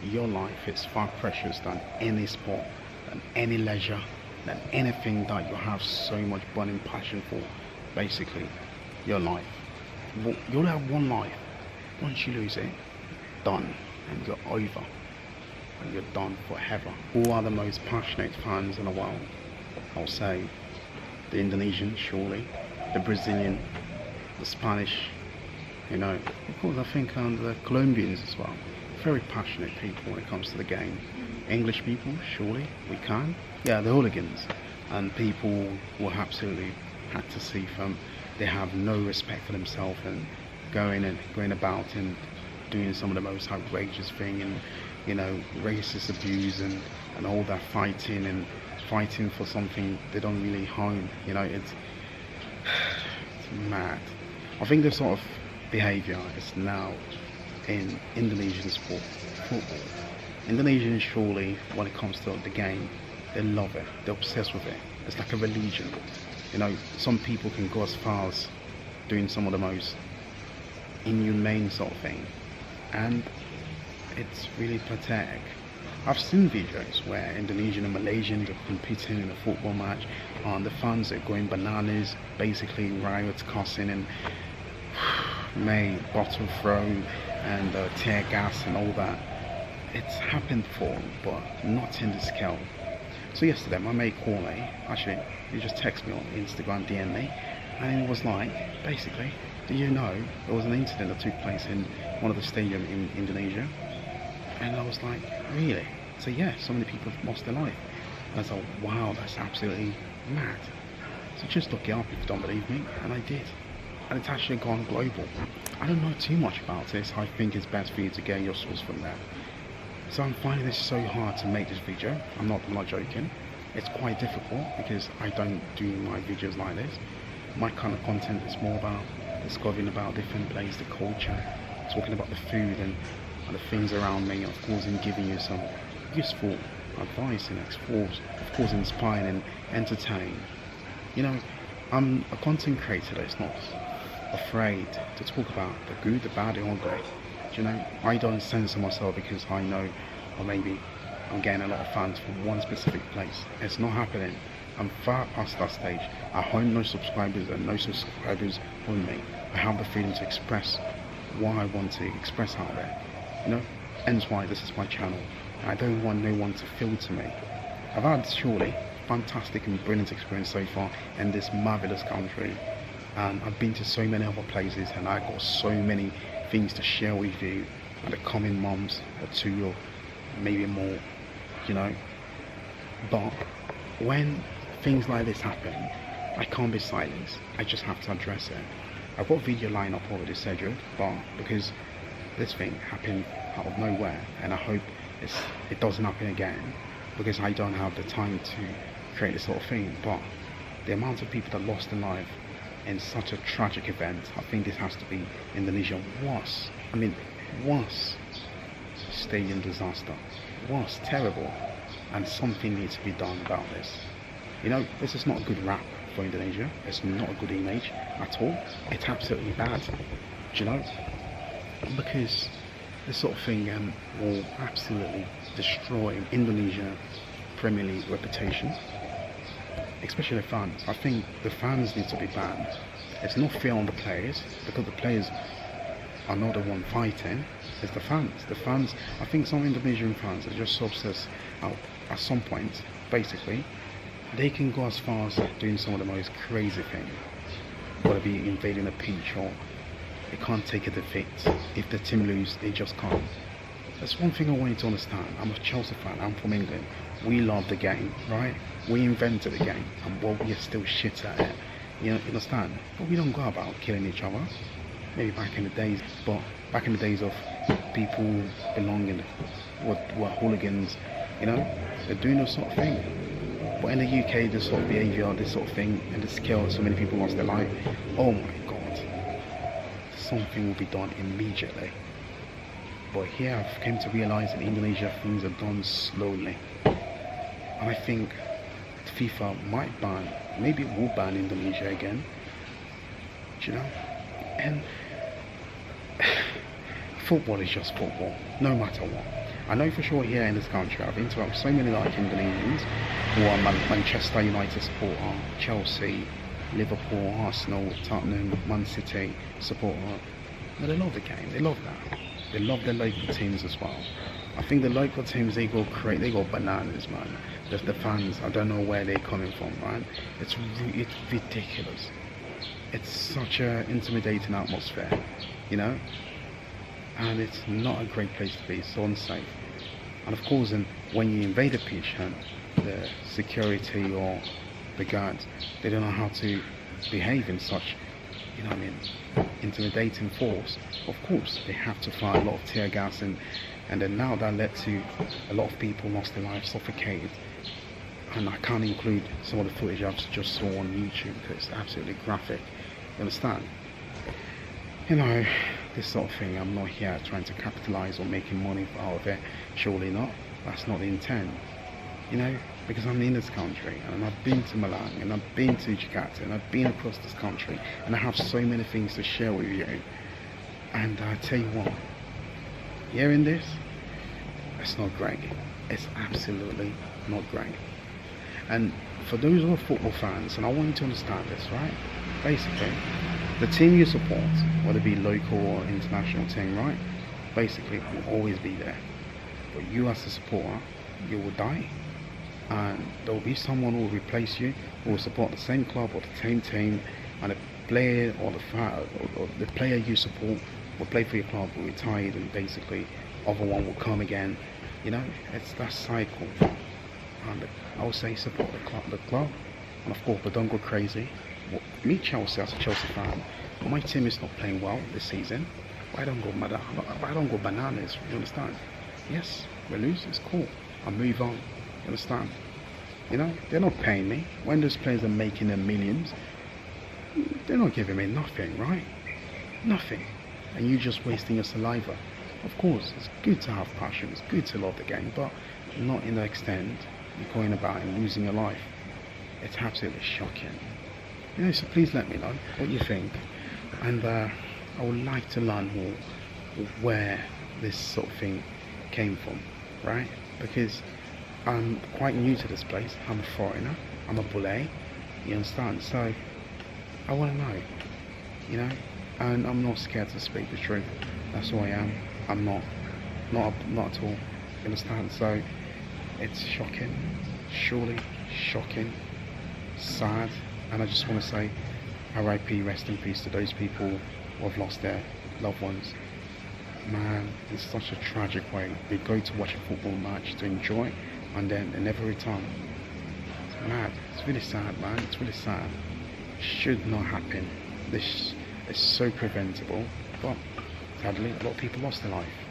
your life is far precious than any sport, than any leisure, than anything that you have so much burning passion for. Basically, your life. You only have one life. Once you lose it, done, and you're over, and you're done forever. Who are the most passionate fans in the world? I'll say the Indonesian, surely, the Brazilian, the Spanish, of course I think the Colombians as well. Very passionate people when it comes to the game. English people, surely, we can. Yeah, the hooligans, and people who absolutely had to see them. They have no respect for themselves and going about and doing some of the most outrageous thing, and racist abuse and all that fighting for something they don't really own. It's mad. I think this sort of behaviour is now in Indonesian sport, football. Indonesians, surely, when it comes to the game, they love it, they're obsessed with it. It's like a religion. Some people can go as far as doing some of the most inhumane sort of thing, and it's really pathetic. I've seen videos where Indonesian and Malaysians are competing in a football match, and the fans are going bananas, basically riots, cussing, and bottle thrown and tear gas and all that. It's happened before, but not in this scale. So yesterday, my mate ℳ, actually, he just texted me on Instagram, DM me, and it was like, basically, do you know there was an incident that took place in one of the stadiums in Indonesia? And I was like, really? So yeah, so many people have lost their life. And I thought, wow, that's absolutely mad. So just look it up if you don't believe me, and I did. And it's actually gone global. I don't know too much about this. I think it's best for you to get your source from there. So I'm finding this so hard to make this video. I'm not joking. It's quite difficult because I don't do my videos like this. My kind of content is more about discovering about different places, the culture, talking about the food and the things around me, of course, and giving you some useful advice and of course inspiring and entertaining. I'm a content creator that's not afraid to talk about the good, the bad, the ugly. I don't censor myself because I know, or maybe I'm getting a lot of fans from one specific place. It's not happening. I'm far past that stage. I own no subscribers and no subscribers own me. I have the freedom to express what I want to express out there. Hence why this is my channel. I don't want no one to filter me. I've had surely fantastic and brilliant experience so far in this marvelous country. I've been to so many other places, and I've got so many things to share with you in the coming months or 2 or maybe more, But when things like this happen, I can't be silent. I just have to address it. I've got a video line up already scheduled, but because this thing happened out of nowhere, and I hope it doesn't happen again, because I don't have the time to create this sort of thing. But the amount of people that lost their life in such a tragic event, I think this has to be Indonesia worst stadium disaster. Was terrible, and something needs to be done about this. This is not a good rap for Indonesia. It's not a good image at all. It's absolutely bad, because this sort of thing will absolutely destroy Indonesia Premier League reputation, especially the fans. I think the fans need to be banned. It's not fair on the players, because the players are not the one fighting. It's the fans. I think some Indonesian fans are just so obsessed at some point, basically, they can go as far as doing some of the most crazy things. Whether it be invading a pitch, or they can't take a defeat. If the team lose, they just can't. That's one thing I want you to understand. I'm a Chelsea fan, I'm from England. We love the game, right? We invented the game, and we are still shit at it. You understand? But we don't go about killing each other. Maybe back in the days, but back in the days of people belonging, what hooligans, they're doing this sort of thing. But in the UK, this sort of behaviour, this sort of thing, and the scale, so many people lost their life. Oh my God, something will be done immediately. But here I've come to realise in Indonesia things are done slowly. And I think FIFA might ban, maybe it will ban Indonesia again. And football is just football, no matter what. I know for sure here in this country, I've interacted with so many like Indonesians who are Manchester United supporter, Chelsea, Liverpool, Arsenal, Tottenham, Man City supporter. But they love the game. They love that. They love their local teams as well. I think the local teams, they go bananas, man. The fans, I don't know where they're coming from, right? It's ridiculous. It's such a intimidating atmosphere, you know, and it's not a great place to be. It's so unsafe. And of course, when you invade a pitch, the security or the guards, they don't know how to behave in such, you know what I mean, intimidating force. Of course, they have to fire a lot of tear gas, and then now that led to a lot of people lost their lives, suffocated. And I can't include some of the footage I've just saw on YouTube because it's absolutely graphic. You understand? You know, this sort of thing, I'm not here trying to capitalize or making money out of it. Surely not. That's not the intent. You know, because I'm in this country and I've been to Malang and I've been to Jakarta and I've been across this country and I have so many things to share with you. And I tell you what, hearing this, it's not great. It's absolutely not great. And for those who are football fans, and I want you to understand this, right? Basically, the team you support, whether it be local or international team, right? Basically, will always be there. But you as a supporter, you will die. And there will be someone who will replace you, who will support the same club or the same team, and the player or the player you support will play for your club, will retire, and basically other one will come again. You know, it's that cycle. And I would say support the club, and of course, but don't go crazy. Well, me, Chelsea, as a Chelsea fan, my team is not playing well this season. I don't go mad. I don't go bananas. You understand? Yes, we lose. It's cool. I move on. You understand? You know, they're not paying me. When those players are making their millions, they're not giving me nothing, right? Nothing. And you just wasting your saliva. Of course, it's good to have passion. It's good to love the game, but not in the extent you're going about and losing your life. It's absolutely shocking. You know, so please let me know what you think. And I would like to learn more where this sort of thing came from, right? Because I'm quite new to this place. I'm a foreigner. I'm a bule. You understand? So I want to know, you know, and I'm not scared to speak the truth. That's who I am. I'm not at all. You understand? So it's shocking, surely shocking, sad, and I just want to say RIP, rest in peace to those people who have lost their loved ones. Man, it's such a tragic way. They go to watch a football match to enjoy, and then they never return. It's mad. It's really sad, man. It's really sad. Should not happen. This is so preventable, but sadly a lot of people lost their life.